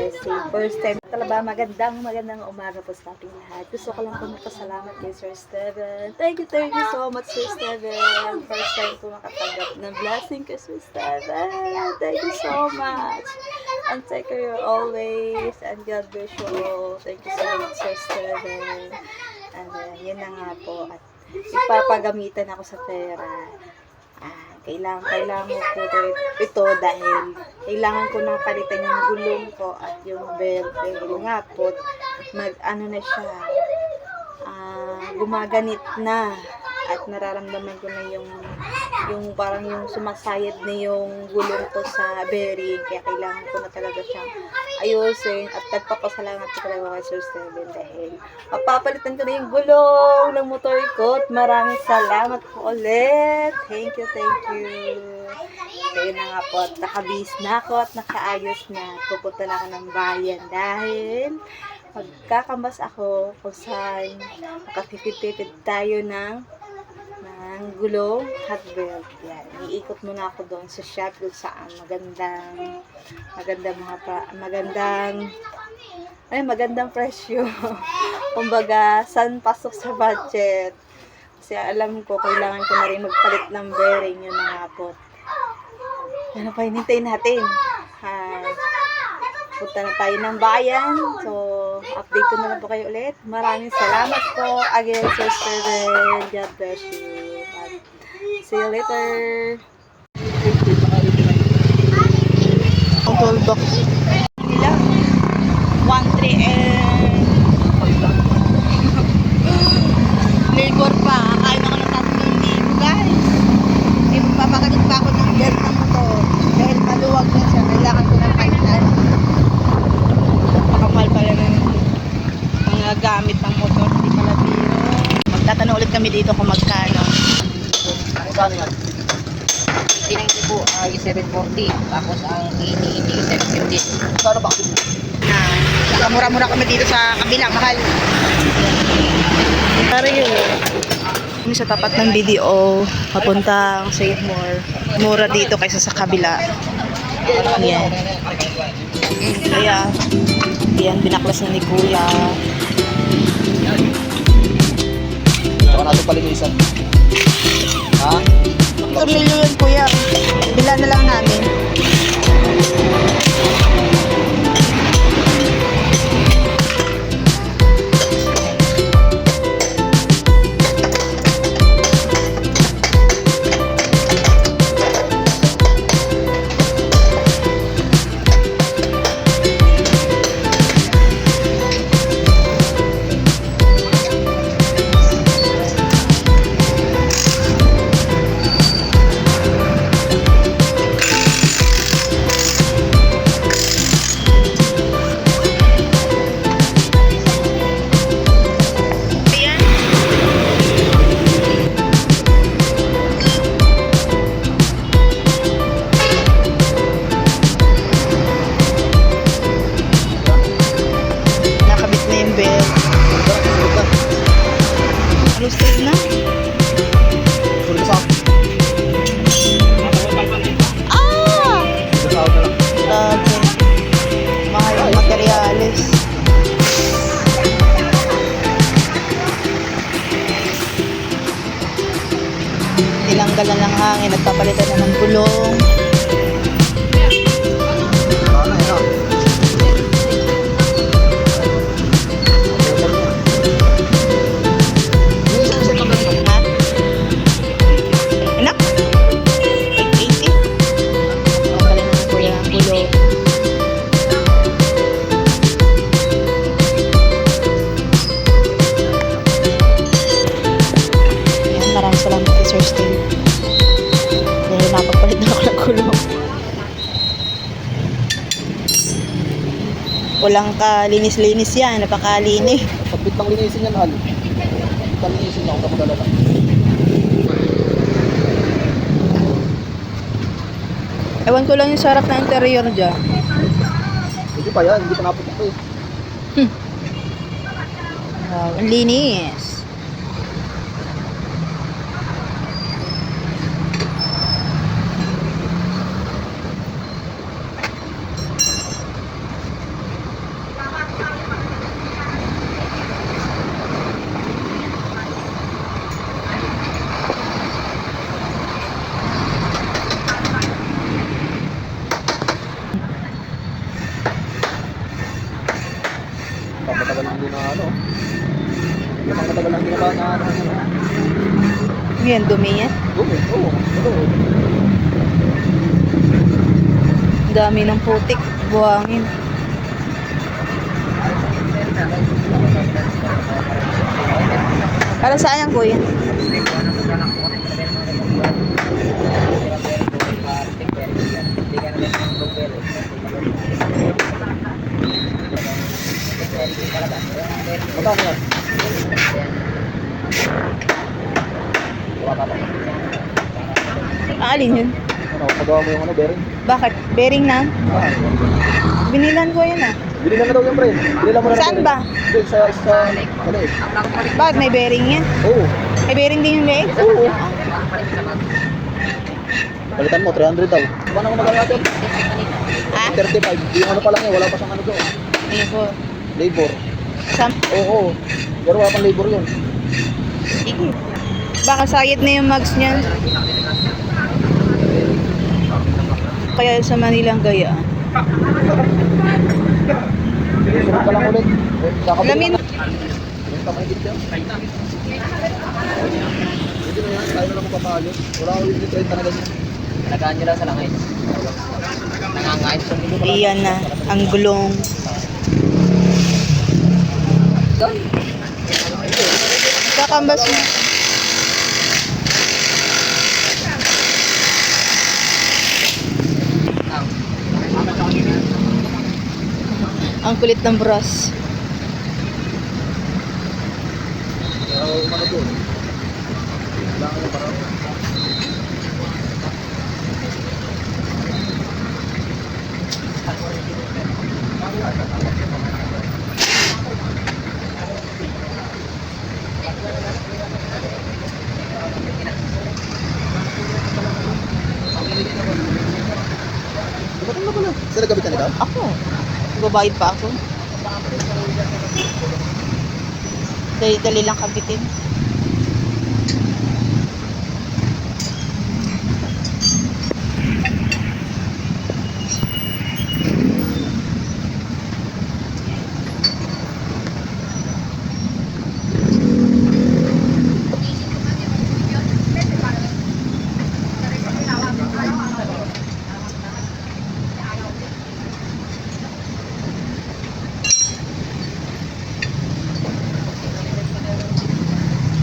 First time talaga, magandang umaga po sa ating lahat. Gusto ko lang po magpasalamat kay Sir Steven. Thank you so much, Sir Steven. First time po makatanggap ng blessing kay Sir Steven. Thank you so much. And take care always. And God bless you all. Thank you so much, Sir Steven. And yun na nga po. At ipapagamitan ako sa pera. Kailangan ko po ito dahil kailangan ko nang palitan yung gulong ko at yung belt. Dahil nga po, na siya, gumaganit na at nararamdaman ko na yung parang yung sumasayad na yung gulong ko sa bearing. Kaya kailangan ko na talaga siyang ayusin at nagpapasalamat ko talaga kay Sir Steven dahil papalitan ko na yung gulong ng motor ko at maraming salamat po ulit. Thank you. Kaya na nga po at nakabis na ako at nakaayos na. Pupunta na ako ng bayan dahil magkakambas ako kung saan makatipid-tipid tayo ng gulong at belt. Yan. Iikot muna ako doon sa shop kung saan magandang presyo. Kumbaga, saan pasok sa budget. Kasi alam ko, kailangan ko na rin magpalit ng bearing. Yun na nga po. Ano pa hinintay natin? Punta na tayo ng bayan. So, update ko na lang po kayo ulit. Maraming salamat po. Again, Sir Steven. God bless you. See you later. Ang toolbox. Nila. 1-3 and labor pa. Kain ako ng 3,000, guys. Magpapakalit pa ako ng belt ng motor. Dahil maluwag na siya. Kailangan ko ng paitan. Makapal pala ng mga gamit ng motor. Hindi pala biro. Magtatanong ulit kami dito kung magkano. Ano yan? 89 po ay 740. Tapos ang 750. Kano ba? Mura-mura kami dito sa kabila. Mahal. Pare yun. Kami sa tapat ng BDO. Papuntang Save More. Mura dito kaysa sa kabila. Ayan. Kaya, yan, binaklas na ni Kuya. Saka natin palinisan. Ha? 2 million yun, Kuya. Bila na lang namin. Tinanggalan ng hangin, nagpapalitan na ng gulong. Enak? 880. Nagpapalitan na ng Kuya ang gulong. Yan, maraming salamat kay Sir Steve. Napagpalit na ako ng gulong. Walang kalinis-linis yan. Napakalinis. Pagpit lang linisin yan, Al. Kalinisin niya kung kapag lang. Ewan ko lang yung sarap na interior dyan. Hindi pa yan. Hindi pa naputok ko eh. Wow, ang linis. na ano. Yung mga matagal na hindi na ba na ano. Ngayon, dumi yan. Dumi, oo. Oo. Ang dami ng putik. Buhangin. Para saan yan, kuya? Magkano yan? Alin yun? Ano, pagawa mo yung ano, bearing? Bakit? Bearing na? Ah, Binilan ko yun ah. binilan na daw yung pre. Binilan mo na ng Saan bearing. ba? Doon sa ano eh. Bakit may bearing yan? Oo. May bearing din yung leeg? Oo. Palitan mo, 300 daw. Paano ko magagawa natin? Ah? 35. Yung ano pa lang yun, wala pa siyang ano doon. Ibo. Labor. Sam? Oo. Pero wala pang labor yun. Sige. Baka sayad na yung mags niyan. Kaya sa Manila ang gaya. Sunod ka lang ulit. Lamin. Yung kamay dito. Hindi na yan, tayo na lang magpapalo. Wala ko yung 30 na ganyan. Alagaan nyo lang sa langit. Nangangait. Iyan na. Ang gulong. Kakambas na. Ang kulit ng bras. Pero umano doon. Kailangan yung parang. Dumating na pala. Saan nagkabitan ikaw? Ako. Babayad pa ako. Dali-dali lang kabitin.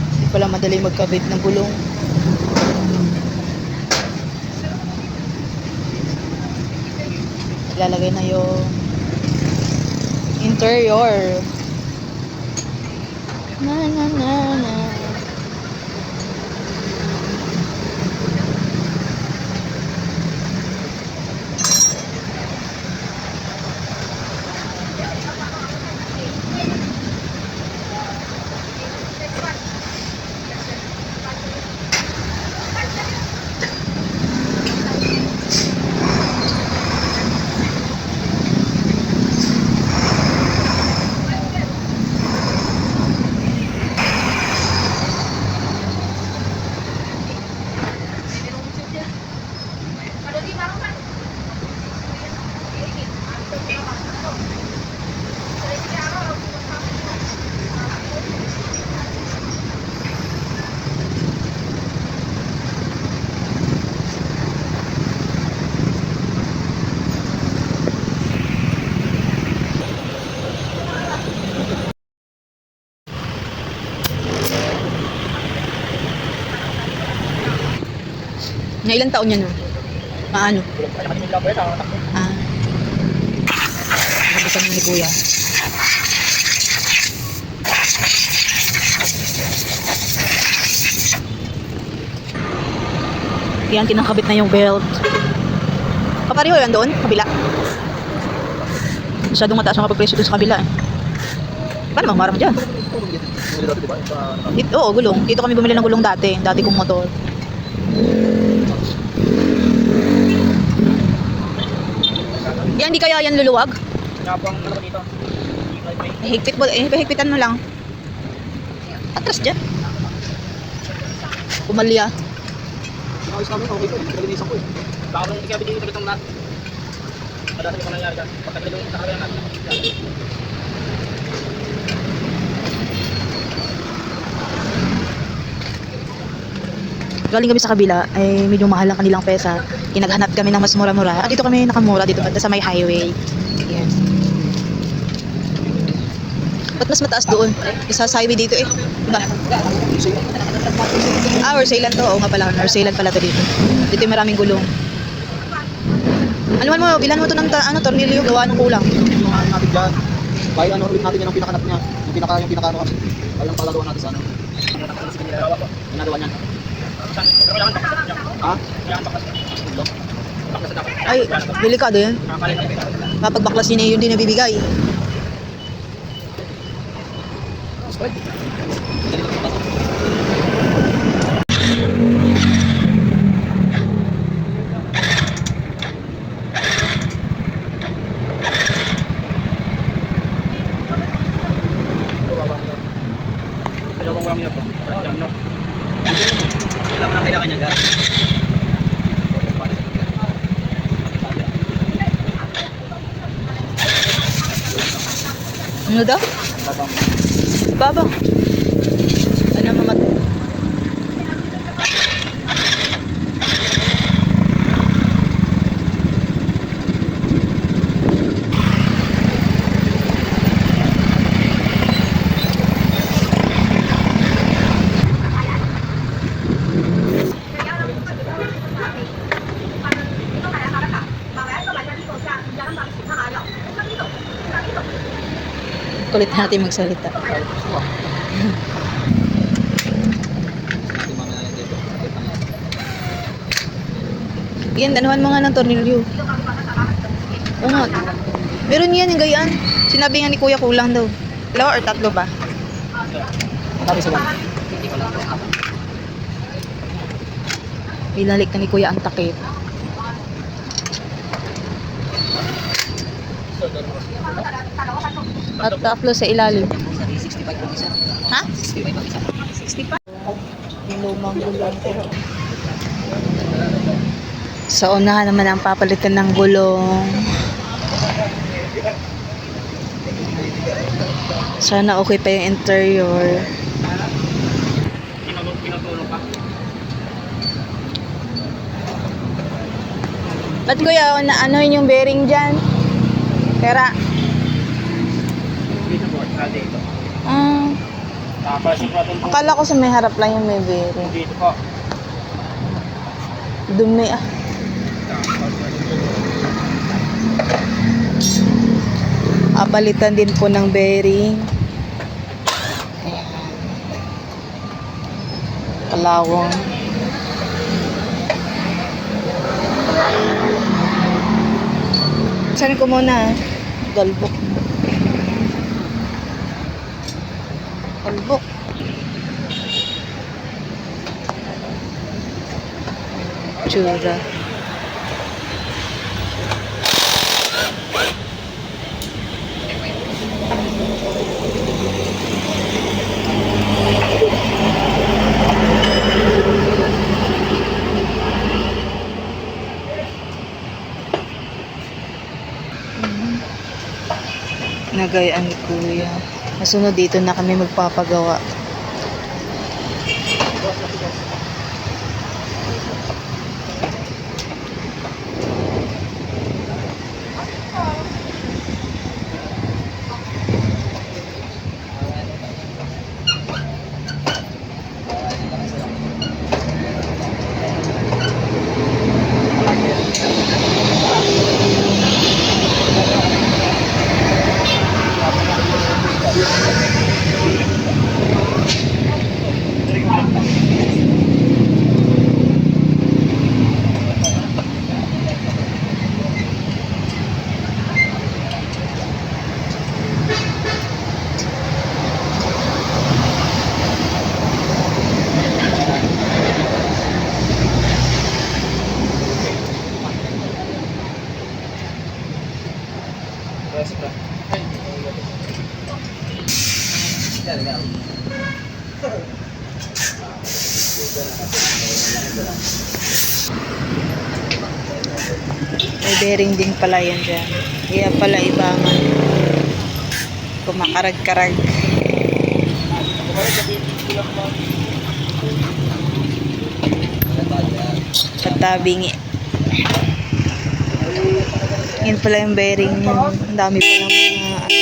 Hindi pala madali magkabit ng gulong. Ilalagay na yung interior. Na na na na. Na ilang taon yan, no? Paano? Ah. Nabisan mo ni kuya. Yan, kinakabit na yung belt. Kapareho yan doon? Kabila? Masyadong mataas ang kapag-presyo doon sa kabila. Paano magmarap dyan? Oo, gulong. Dito kami bumili ng gulong dati. Dati kong motor. Yan, di kaya yan luluwag? Higpit mo, higpitan mo lang. Atras dyan. Pumalya. Ayos namin, okay ko. Nalinisan ko eh. Baka nung ikaw binigay ito itong nat. Madasa ko nangyari dyan. Pagkakilong sa kanya natin. galing kami sa kabila, ay medyo mahal ang kanilang pesa. Kinaghanap kami ng mas mura-mura. At dito kami nakamura dito banda sa may highway. Yan. Ba't mas mataas doon? Isa sa highway dito eh. Diba? Ah, Orselan to. Oo nga pala. Orselan pala to dito. Dito yung maraming gulong. Ano mo, bilan mo to ng tornilyo, gawa ng kulang. Yung ano natin dyan. Kaya ano ulit natin yan ang pinakanap niya. Yung pinaka ano. Kaya ang palagawa natin sa ano. Ginagawa niyan. Ha? Ay, delikado yan. Kapag baklas yun eh, yun din nabibigay. Ano daw? Babang. Ano mamat? Kulit natin magsalita. Yan, danuhan mo nga ng tornilyo. Oo nga. Meron yan, yung gayaan. Sinabi nga ni Kuya kulang daw. 2 or 3 ba? Sabi sa one. Binalik na ni Kuya ang takip. At 3 sa ilalim. 65 ang isa. Ha? 65 ang isa. 65? Yung lumang gulong ko. Sa unahan naman ang papalitan ng gulong. Sana okay pa yung interior. Ba't kuya, ano yung bearing dyan? Pera. Ah, akala ko sa may harap lang yung may bearing. Dito po. Dumi ah. Palitan din po ng bearing. Ayan. Kalawang. Saan ko muna? Galbok. Galbok. Tsura. Nagayaan ni Kuya. Nasunod dito na kami magpapagawa. May bearing din pala yan dyan. Kaya pala ibangan. Kumakarag-karag. sa tabingi. Yan pala yung bearing niya. Ang dami pa lang mga ano.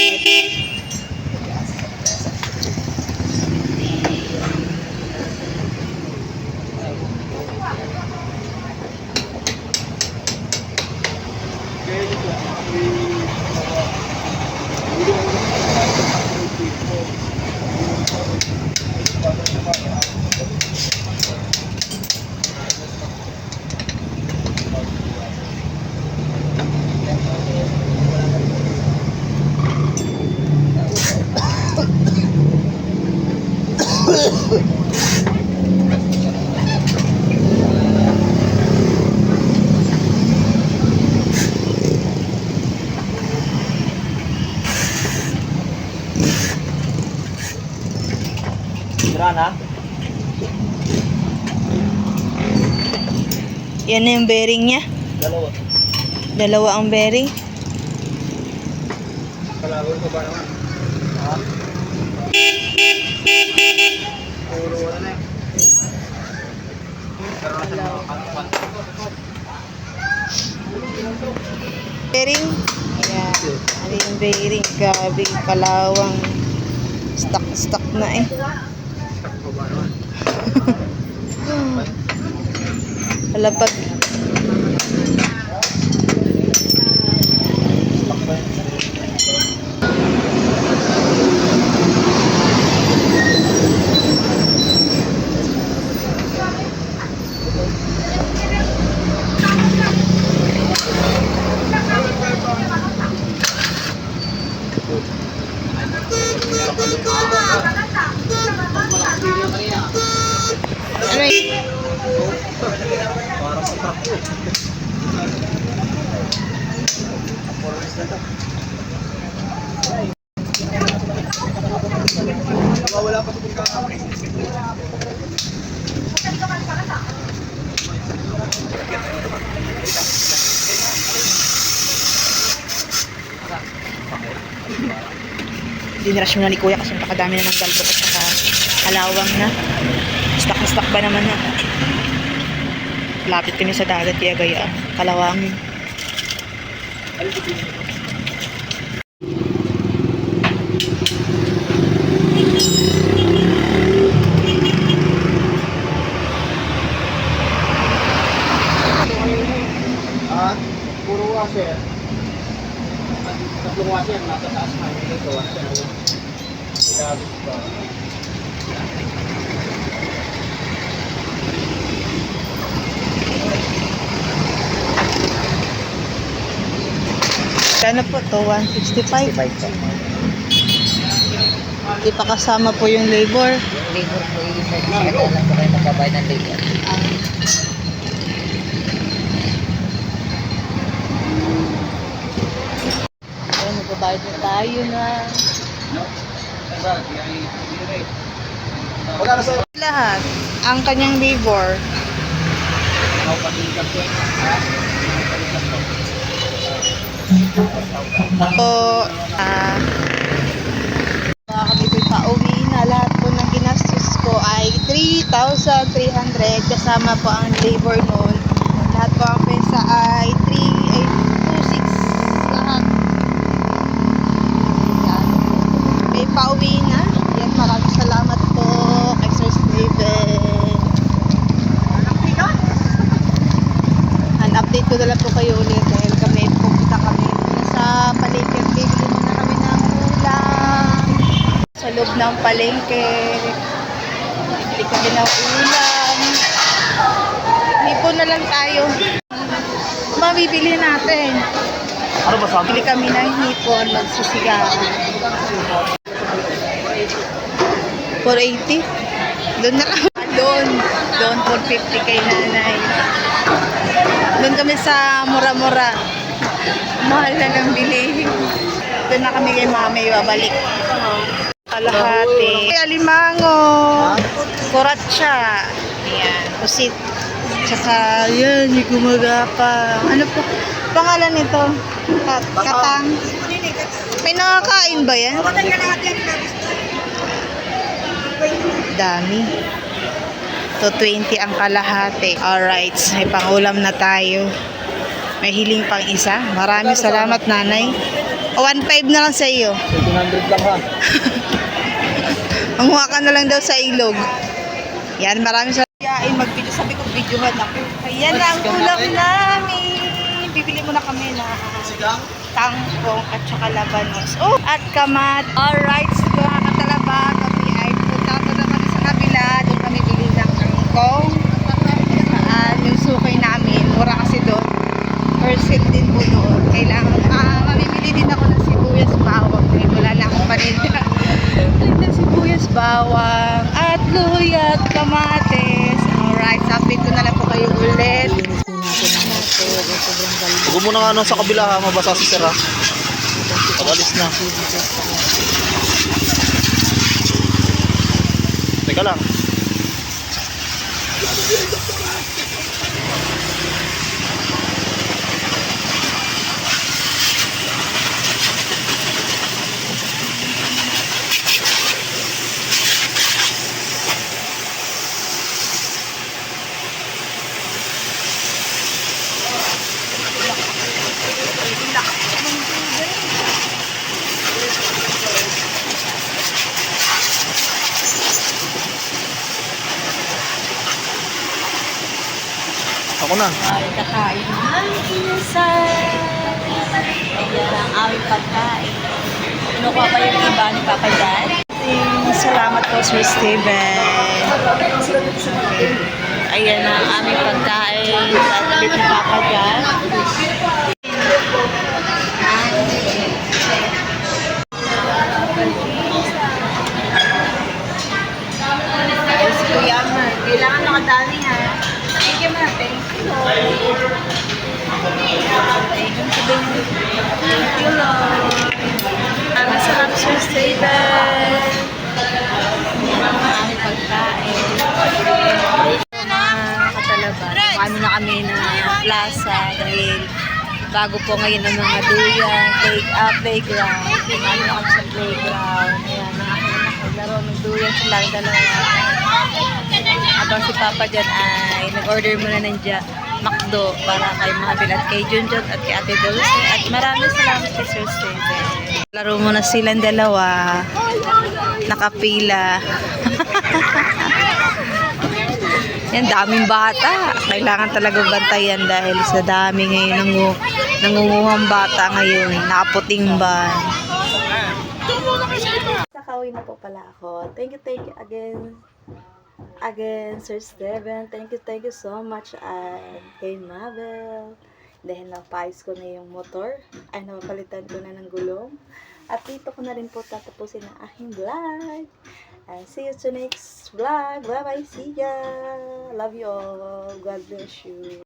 Sira na? Yan na yung bearing niya. Dalawa. Dalawa ang bearing. Kalawin ko ba naman? Ha? Puro wala na eh. Pero nasa mga katuan. Bearing. Ayan. Ano yung bearing? Gabi, kalawang. Stuck na eh. Stock ko ba naman? Palapag. Ano yun? Para sa truck ko. Wala pa ito kami. Dinrush mo na ni Kuya kasi nakadami na ng galbok at saka kalawang na. Stuck na stuck ba naman na? Lapit kami sa dagat kaya gaya. Kalawang. Puro washer. Tatlong washer nasa taas na. Ito washer. Ilabit pa. Kano po to? 165? Hindi pa kasama po yung labor. Yung labor po yung isa. Ito lang po kayo magbabayad ng labor. Ayun, magbabayad na tayo na. Magkano sa'yo? Lahat. Ang kanyang labor. So, kami po pauwi na. Lahat po ng ginastos ko ay 3,300 kasama po ang labor noon. Lahat po ang pesa ay 2,600 lahat. Yan. May pauwi na. Yan, maraming salamat po kay Sir Steven. Update ko na lang po kayo ulit dahil kami pupunta kami sa palengke. Bibili muna kami ng ulam sa loob ng palengke. Bibili kami ng ulam. Hipo na lang tayo. Mabibili natin. Ano ba sabi? Bili kami ng hipon, magsisigaw. 480? Doon na lang. Doon 450 kay nanay. Doon kami sa mura-mura. Mahal na lang bilihin. Doon na kami kay mami, babalik. Kalahati. Alimango. Kuratsa. Ayan. Pusit. Tsaka, yan, yung gumagapa. Ano po? Pangalan nito? Katang. May nakakain ba yan? Dami. 220 ang kalahati. Alright, may pangulam na tayo. May hiling pang isa. Maraming salamat, nanay. 1.5 na lang sa iyo. 700 lang ha. Manguha ka na lang daw sa ilog. Yan, maraming salamat. Mag-video, sabi ko, videohan ako. Ayan ang ulam namin. Bibili muna kami na tangkong at saka labanos. Oh, at kamat. Alright, so mga katalaba, kami ay punta na kami sa kabila. Doon kami bili ng tangkong. Yung sukay namin, mura kasi doon. Percent din po doon. Kailangan, mamimili din ako ng sibuyas bawang. Dahil wala na akong paninda. Ng sibuyas bawang at luya at kamatis. Alright, so update ko na lang po kayo ulit. Huwag mo na nga sa kabila ha, mabasa si Sir ha. Pag-alis na. Teka lang. Ako na. Ay, kakain ng inasal. Ayan ang aming pagkain. Kinukuha pa yung iba ni Papa Dad. Salamat po, Sir Steven. Ayan ang aming pagkain. Sabi ni Papa Dad. Ay, si Kuya Amar. Kailangan nakadali ha. Thank you, ma. Thank you. Thank you, Lord. Masarap, Sir Steven. Ang aming pagkain. Mga katalaba. Paano na kami na plaza dahil bago po ngayon ang mga duyan, playground. Paano na kami sa playground. Ayan, ang aking anak naglaro ng duyan sila ang dalawa. Habang si Papa dyan ay nag-order muna ng McDo para kay Mahabil at kay Junjun at kay Ate Dulce. At maraming salamat kay Sir Steven. Laro muna silang dalawa. Nakapila. Yan, daming bata. Kailangan talaga bantayan dahil sa dami ngayon nangunguhang bata ngayon. Nakaputing ban. Nakauwi na po pala ako. Thank you again. Again, Sir Steven. Thank you so much. At kay Mabel. Dahil napayos ko na yung motor. Ay, napapalitan ko na ng gulong. At dito ko na rin po tatapusin ang aking vlog. And see you to next vlog. Bye-bye. See ya. Love you all. God bless you.